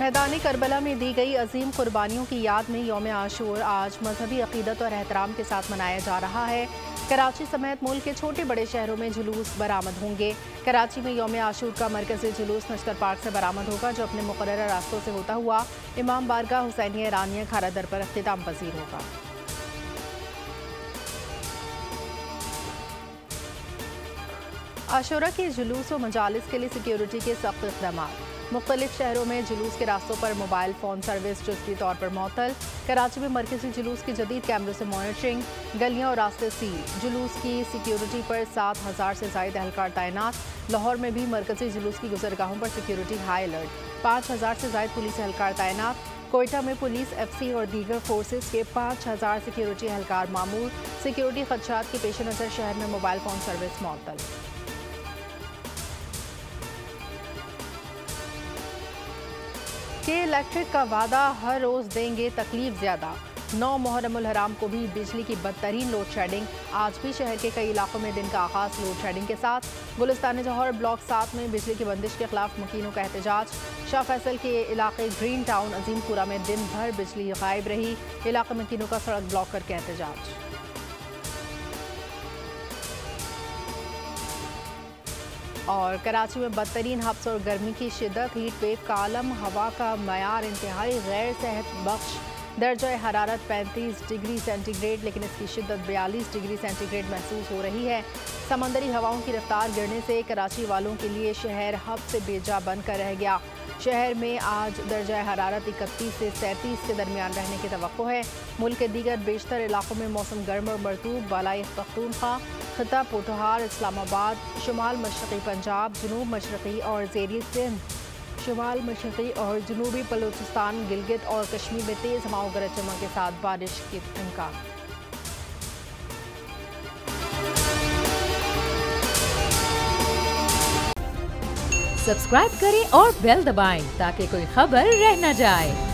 मैदानी करबला में दी गई अजीम कुर्बानियों की याद में यौम आशूर आज मजहबी अकीदत और एहतराम के साथ मनाया जा रहा है। कराची समेत मुल्क के छोटे बड़े शहरों में जुलूस बरामद होंगे। कराची में यौम आशूर का मरकजी जुलूस नश्तर पार्क से बरामद होगा, जो अपने मुकर्रर रास्तों से होता हुआ इमाम बारगाह हुसैनिया ईरानिया खारा दर पर अख्तिताम पजीर होगा। आशूरा के जुलूस व मजालिस के लिए सिक्योरिटी के सख्त इक़दाम। मुख्तलिफ शहरों में जुलूस के रास्तों पर मोबाइल फ़ोन सर्विस जुज़वी तौर पर मअतल। कराची में मरकजी जुलूस के जदीद कैमरों से मॉनिटरिंग, गलियां और रास्ते सील। जुलूस की सिक्योरिटी पर 7,000 से ज़ायद एहलकार तैनात। लाहौर में भी मरकजी जुलूस की गुजरगाहों पर सिक्योरिटी हाई अलर्ट, 5,000 से ज़ायद पुलिस एहलकार तैनात। कोयटा में पुलिस, FC और दीगर फोर्सेस के 5,000 सिक्योरिटी एहलकार मामूर। सिक्योरिटी खदशात के पेश नज़र शहर में मोबाइल फ़ोन सर्विस मअतल। के इलेक्ट्रिक का वादा, हर रोज़ देंगे तकलीफ ज़्यादा। 9 मुहर्रमुल हराम को भी बिजली की बदतरीन लोड शेडिंग। आज भी शहर के कई इलाकों में दिन का आगाज़ लोड शेडिंग के साथ। गुलिस्तान जौहर ब्लॉक 7 में बिजली की बंदिश के खिलाफ मुकीनों का एहतजाज। शाह फैसल के इलाके ग्रीन टाउन अजीमपुरा में दिन भर बिजली गायब रही। इलाके मुकीनों का सड़क ब्लॉक करके एहतजाज। और कराची में बदतरीन हब्स और गर्मी की शिद्दत, हीट वेव का आलम। हवा का मयार इंतहाई गैर सेहत बख्श। दर्जा हरारत 35 डिग्री सेंटीग्रेड, लेकिन इसकी शिद्दत 42 डिग्री सेंटीग्रेड महसूस हो रही है। समंदरी हवाओं की रफ्तार गिरने से कराची वालों के लिए शहर हब से बेजा बनकर रह गया। शहर में आज दर्जा हरारत 31 से 37 के दरमियान रहने की तवक्को है। मुल्क के दीगर बेशतर इलाकों में मौसम गर्म और मरतूब। बालाई पख्तूनख्वा, खिता पोठहार, इस्लामाबाद, शुमाल मशरक़ी पंजाब, जनूब मशरक़ी और ज़ेरी सिंध, शुमाल मशरक़ी और जनूबी बलूचिस्तान, गिलगित और कश्मीर में तेज़ हवाओं गरज चमक के साथ बारिश के इम्कान। सब्सक्राइब करें और बेल दबाएं ताकि कोई खबर रह न जाए।